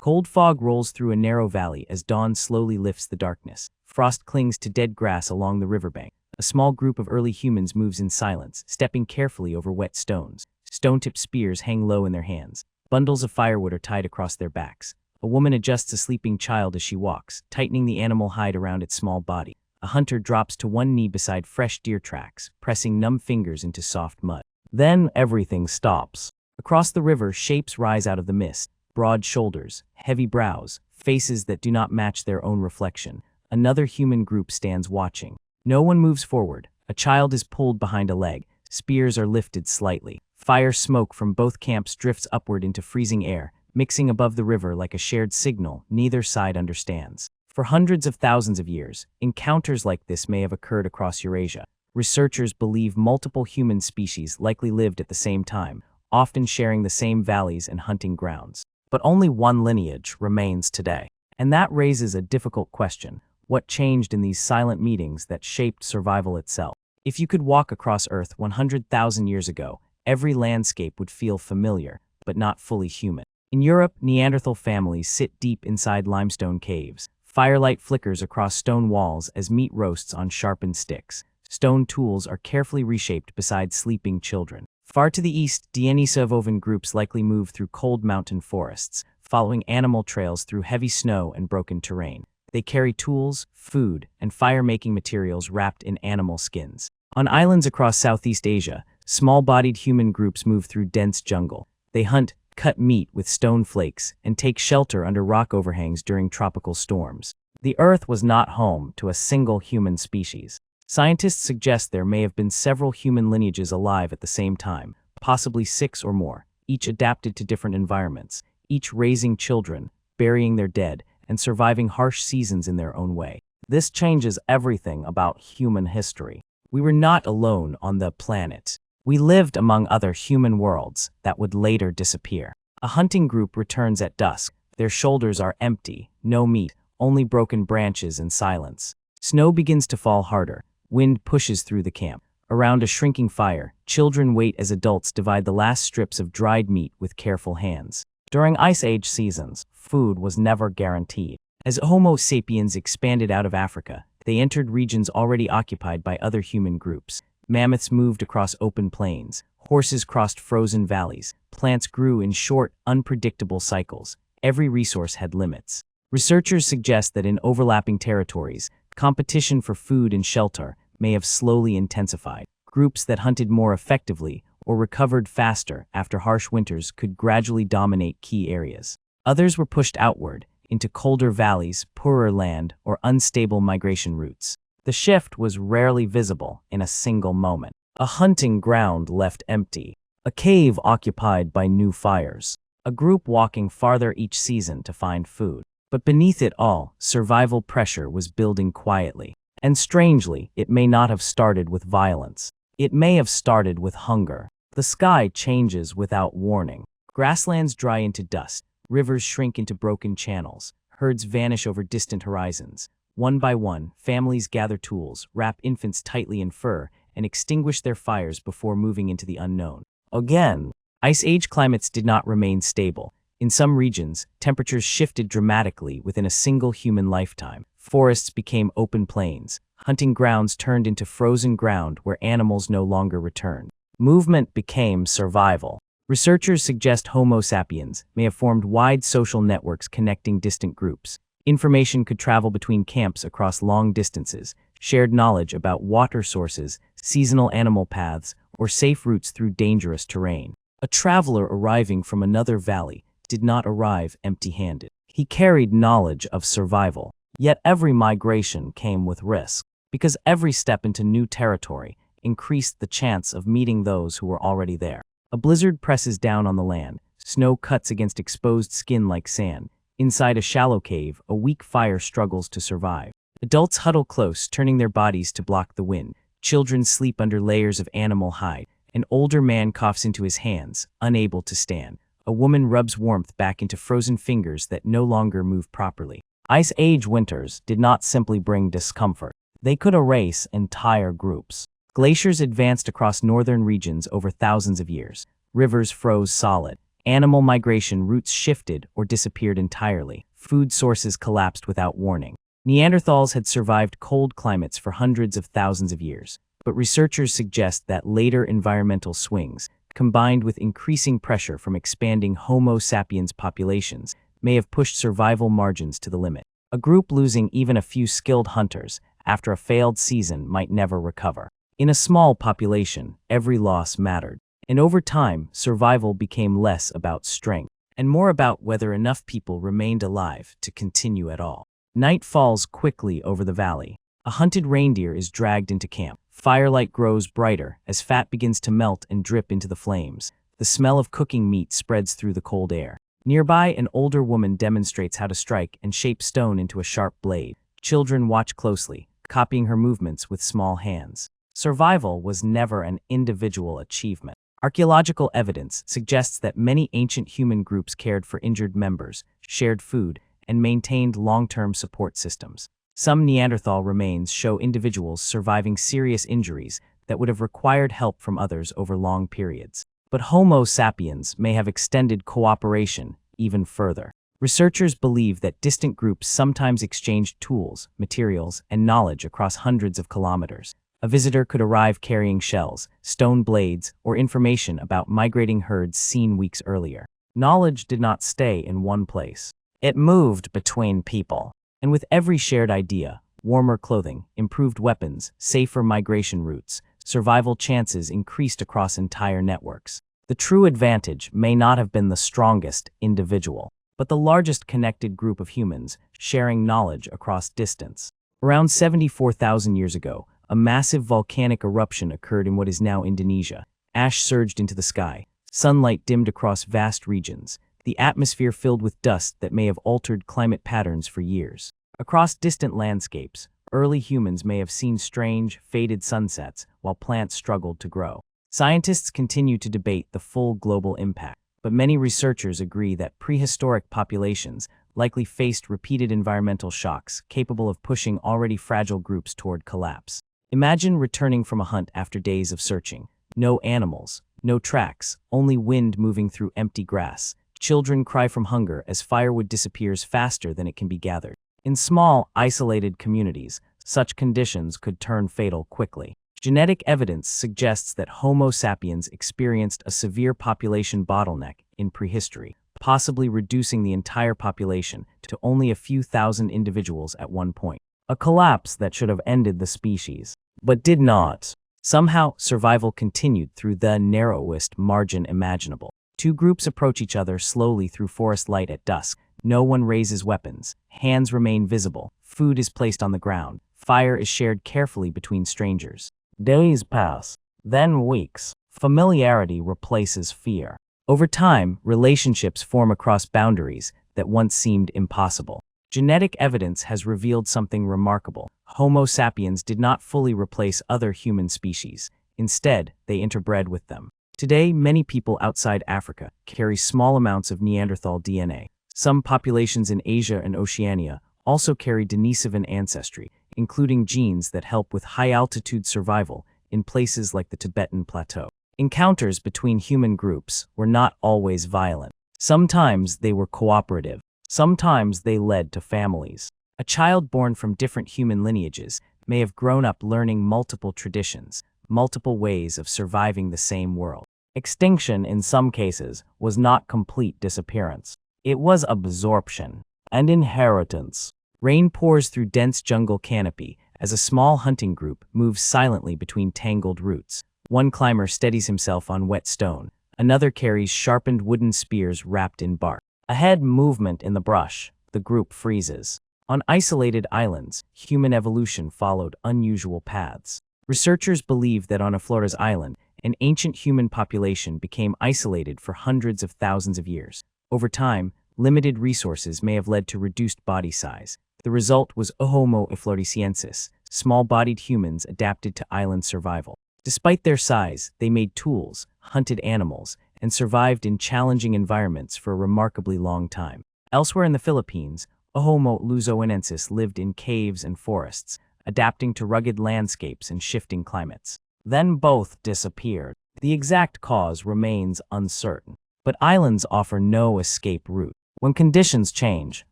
Cold fog rolls through a narrow valley as dawn slowly lifts the darkness. Frost clings to dead grass along the riverbank. A small group of early humans moves in silence, stepping carefully over wet stones. Stone-tipped spears hang low in their hands. Bundles of firewood are tied across their backs. A woman adjusts a sleeping child as she walks, tightening the animal hide around its small body. A hunter drops to one knee beside fresh deer tracks, pressing numb fingers into soft mud. Then everything stops. Across the river, shapes rise out of the mist. Broad shoulders, heavy brows, faces that do not match their own reflection. Another human group stands watching. No one moves forward. A child is pulled behind a leg. Spears are lifted slightly. Fire smoke from both camps drifts upward into freezing air, mixing above the river like a shared signal neither side understands. For hundreds of thousands of years, encounters like this may have occurred across Eurasia. Researchers believe multiple human species likely lived at the same time, often sharing the same valleys and hunting grounds. But only one lineage remains today. And that raises a difficult question. What changed in these silent meetings that shaped survival itself? If you could walk across Earth 100,000 years ago, every landscape would feel familiar, but not fully human. In Europe, Neanderthal families sit deep inside limestone caves. Firelight flickers across stone walls as meat roasts on sharpened sticks. Stone tools are carefully reshaped beside sleeping children. Far to the east, Denisova-Vovan groups likely move through cold mountain forests, following animal trails through heavy snow and broken terrain. They carry tools, food, and fire-making materials wrapped in animal skins. On islands across Southeast Asia, small-bodied human groups move through dense jungle. They hunt, cut meat with stone flakes, and take shelter under rock overhangs during tropical storms. The Earth was not home to a single human species. Scientists suggest there may have been several human lineages alive at the same time, possibly 6 or more, each adapted to different environments, each raising children, burying their dead, and surviving harsh seasons in their own way. This changes everything about human history. We were not alone on the planet. We lived among other human worlds that would later disappear. A hunting group returns at dusk. Their shoulders are empty, no meat, only broken branches and silence. Snow begins to fall harder. Wind pushes through the camp. Around a shrinking fire, children wait as adults divide the last strips of dried meat with careful hands. During Ice Age seasons, food was never guaranteed. As Homo sapiens expanded out of Africa, they entered regions already occupied by other human groups. Mammoths moved across open plains. Horses crossed frozen valleys. Plants grew in short, unpredictable cycles. Every resource had limits. Researchers suggest that in overlapping territories, competition for food and shelter may have slowly intensified. Groups that hunted more effectively or recovered faster after harsh winters could gradually dominate key areas. Others were pushed outward, into colder valleys, poorer land, or unstable migration routes. The shift was rarely visible in a single moment. A hunting ground left empty. A cave occupied by new fires. A group walking farther each season to find food. But beneath it all, survival pressure was building quietly. And strangely, it may not have started with violence. It may have started with hunger. The sky changes without warning. Grasslands dry into dust. Rivers shrink into broken channels. Herds vanish over distant horizons. One by one, families gather tools, wrap infants tightly in fur, and extinguish their fires before moving into the unknown. Again, Ice Age climates did not remain stable. In some regions, temperatures shifted dramatically within a single human lifetime. Forests became open plains. Hunting grounds turned into frozen ground where animals no longer returned. Movement became survival. Researchers suggest Homo sapiens may have formed wide social networks connecting distant groups. Information could travel between camps across long distances, shared knowledge about water sources, seasonal animal paths, or safe routes through dangerous terrain. A traveler arriving from another valley did not arrive empty-handed. He carried knowledge of survival. Yet every migration came with risk, because every step into new territory increased the chance of meeting those who were already there. A blizzard presses down on the land. Snow cuts against exposed skin like sand. Inside a shallow cave, a weak fire struggles to survive. Adults huddle close, turning their bodies to block the wind. Children sleep under layers of animal hide. An older man coughs into his hands, unable to stand. A woman rubs warmth back into frozen fingers that no longer move properly. Ice Age winters did not simply bring discomfort. They could erase entire groups. Glaciers advanced across northern regions over thousands of years. Rivers froze solid. Animal migration routes shifted or disappeared entirely. Food sources collapsed without warning. Neanderthals had survived cold climates for hundreds of thousands of years, but researchers suggest that later environmental swings, combined with increasing pressure from expanding Homo sapiens populations, may have pushed survival margins to the limit. A group losing even a few skilled hunters after a failed season might never recover. In a small population, every loss mattered, and over time, survival became less about strength and more about whether enough people remained alive to continue at all. Night falls quickly over the valley. A hunted reindeer is dragged into camp. Firelight grows brighter as fat begins to melt and drip into the flames. The smell of cooking meat spreads through the cold air. Nearby, an older woman demonstrates how to strike and shape stone into a sharp blade. Children watch closely, copying her movements with small hands. Survival was never an individual achievement. Archaeological evidence suggests that many ancient human groups cared for injured members, shared food, and maintained long-term support systems. Some Neanderthal remains show individuals surviving serious injuries that would have required help from others over long periods. But Homo sapiens may have extended cooperation even further. Researchers believe that distant groups sometimes exchanged tools, materials, and knowledge across hundreds of kilometers. A visitor could arrive carrying shells, stone blades, or information about migrating herds seen weeks earlier. Knowledge did not stay in one place. It moved between people. And with every shared idea, warmer clothing, improved weapons, safer migration routes, survival chances increased across entire networks. The true advantage may not have been the strongest individual, but the largest connected group of humans sharing knowledge across distance. Around 74,000 years ago, a massive volcanic eruption occurred in what is now Indonesia. Ash surged into the sky. Sunlight dimmed across vast regions. The atmosphere filled with dust that may have altered climate patterns for years. Across distant landscapes, early humans may have seen strange, faded sunsets while plants struggled to grow. Scientists continue to debate the full global impact, but many researchers agree that prehistoric populations likely faced repeated environmental shocks capable of pushing already fragile groups toward collapse. Imagine returning from a hunt after days of searching. No animals, no tracks, only wind moving through empty grass. Children cry from hunger as firewood disappears faster than it can be gathered. In small, isolated communities, such conditions could turn fatal quickly. Genetic evidence suggests that Homo sapiens experienced a severe population bottleneck in prehistory, possibly reducing the entire population to only a few thousand individuals at one point. A collapse that should have ended the species, but did not. Somehow, survival continued through the narrowest margin imaginable. Two groups approach each other slowly through forest light at dusk. No one raises weapons. Hands remain visible. Food is placed on the ground. Fire is shared carefully between strangers. Days pass, then weeks. Familiarity replaces fear. Over time, relationships form across boundaries that once seemed impossible. Genetic evidence has revealed something remarkable. Homo sapiens did not fully replace other human species. Instead, they interbred with them. Today, many people outside Africa carry small amounts of Neanderthal DNA. Some populations in Asia and Oceania also carry Denisovan ancestry, including genes that help with high-altitude survival in places like the Tibetan Plateau. Encounters between human groups were not always violent. Sometimes they were cooperative. Sometimes they led to families. A child born from different human lineages may have grown up learning multiple traditions, multiple ways of surviving the same world. Extinction, in some cases, was not complete disappearance. It was absorption and inheritance. Rain pours through dense jungle canopy as a small hunting group moves silently between tangled roots. One climber steadies himself on wet stone. Another carries sharpened wooden spears wrapped in bark. Ahead, movement in the brush. The group freezes. On isolated islands, human evolution followed unusual paths. Researchers believe that on a Florida's island, an ancient human population became isolated for hundreds of thousands of years. Over time, limited resources may have led to reduced body size. The result was Homo floresiensis, small-bodied humans adapted to island survival. Despite their size, they made tools, hunted animals, and survived in challenging environments for a remarkably long time. Elsewhere in the Philippines, Homo luzoenensis lived in caves and forests, adapting to rugged landscapes and shifting climates. Then both disappeared. The exact cause remains uncertain. But islands offer no escape route. When conditions change,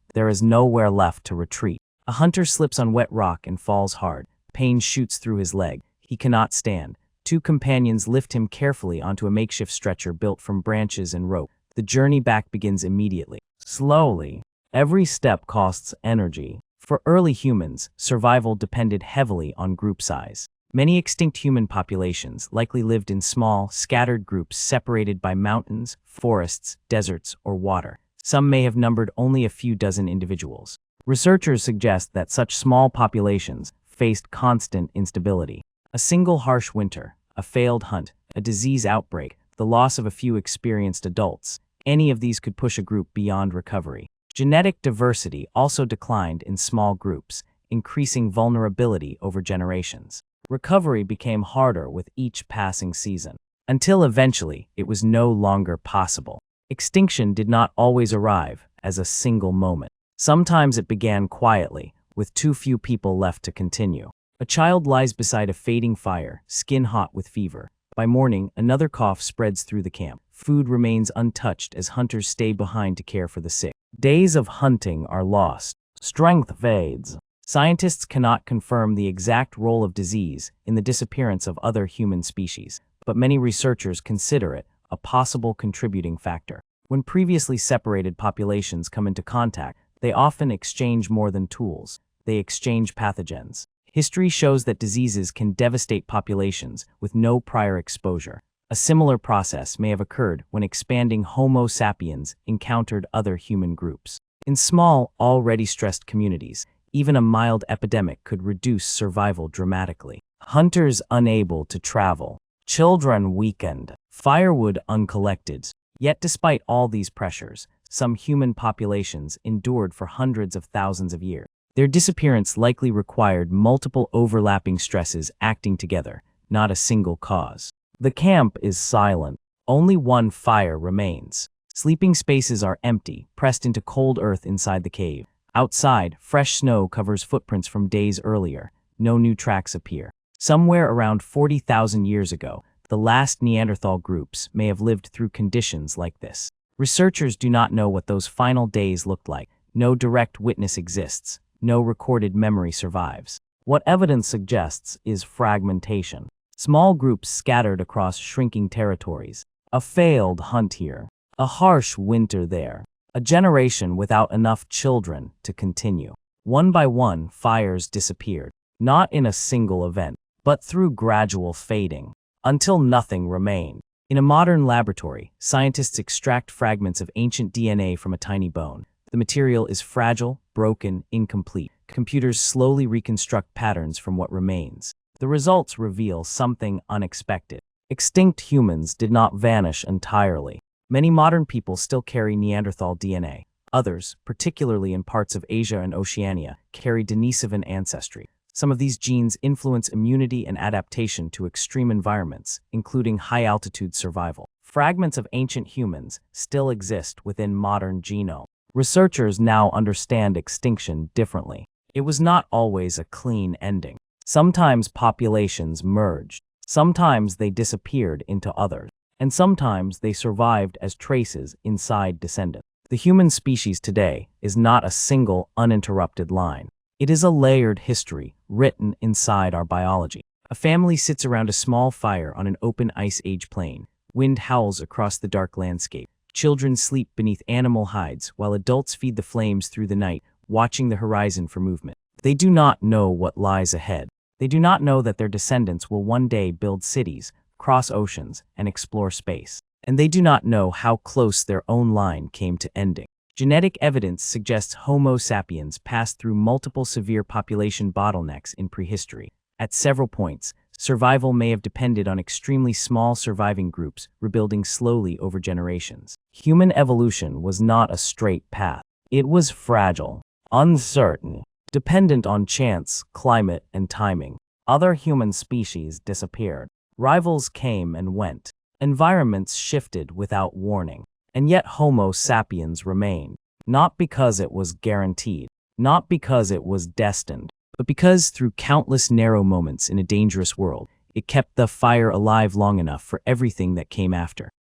there is nowhere left to retreat. A hunter slips on wet rock and falls hard. Pain shoots through his leg. He cannot stand. Two companions lift him carefully onto a makeshift stretcher built from branches and rope. The journey back begins immediately. Slowly. Every step costs energy. For early humans, survival depended heavily on group size. Many extinct human populations likely lived in small, scattered groups separated by mountains, forests, deserts, or water. Some may have numbered only a few dozen individuals. Researchers suggest that such small populations faced constant instability. A single harsh winter, a failed hunt, a disease outbreak, the loss of a few experienced adults, any of these could push a group beyond recovery. Genetic diversity also declined in small groups, increasing vulnerability over generations. Recovery became harder with each passing season, until eventually it was no longer possible. Extinction did not always arrive as a single moment. Sometimes it began quietly, with too few people left to continue. A child lies beside a fading fire, skin hot with fever. By morning, another cough spreads through the camp. Food remains untouched as hunters stay behind to care for the sick. Days of hunting are lost. Strength fades. Scientists cannot confirm the exact role of disease in the disappearance of other human species, but many researchers consider it a possible contributing factor. When previously separated populations come into contact, they often exchange more than tools. They exchange pathogens. History shows that diseases can devastate populations with no prior exposure. A similar process may have occurred when expanding Homo sapiens encountered other human groups. In small, already stressed communities, even a mild epidemic could reduce survival dramatically. Hunters unable to travel, children weakened, firewood uncollected. Yet despite all these pressures, some human populations endured for hundreds of thousands of years. Their disappearance likely required multiple overlapping stresses acting together, not a single cause. The camp is silent. Only one fire remains. Sleeping spaces are empty, pressed into cold earth inside the cave. Outside, fresh snow covers footprints from days earlier. No new tracks appear. Somewhere around 40,000 years ago, the last Neanderthal groups may have lived through conditions like this. Researchers do not know what those final days looked like. No direct witness exists. No recorded memory survives. What evidence suggests is fragmentation. Small groups scattered across shrinking territories. A failed hunt here. A harsh winter there. A generation without enough children to continue. One by one, fires disappeared. Not in a single event, but through gradual fading, until nothing remained. In a modern laboratory, scientists extract fragments of ancient DNA from a tiny bone. The material is fragile, broken, incomplete. Computers slowly reconstruct patterns from what remains. The results reveal something unexpected. Extinct humans did not vanish entirely. Many modern people still carry Neanderthal DNA. Others, particularly in parts of Asia and Oceania, carry Denisovan ancestry. Some of these genes influence immunity and adaptation to extreme environments, including high-altitude survival. Fragments of ancient humans still exist within modern genome. Researchers now understand extinction differently. It was not always a clean ending. Sometimes populations merged. Sometimes they disappeared into others. And sometimes they survived as traces inside descendants. The human species today is not a single uninterrupted line. It is a layered history written inside our biology. A family sits around a small fire on an open Ice Age plain. Wind howls across the dark landscape. Children sleep beneath animal hides while adults feed the flames through the night, watching the horizon for movement. They do not know what lies ahead. They do not know that their descendants will one day build cities, cross oceans, and explore space. And they do not know how close their own line came to ending. Genetic evidence suggests Homo sapiens passed through multiple severe population bottlenecks in prehistory. At several points, survival may have depended on extremely small surviving groups rebuilding slowly over generations. Human evolution was not a straight path. It was fragile, uncertain, dependent on chance, climate, and timing. Other human species disappeared. Rivals came and went. Environments shifted without warning. And yet Homo sapiens remained. Not because it was guaranteed, not because it was destined, but because through countless narrow moments in a dangerous world, it kept the fire alive long enough for everything that came after.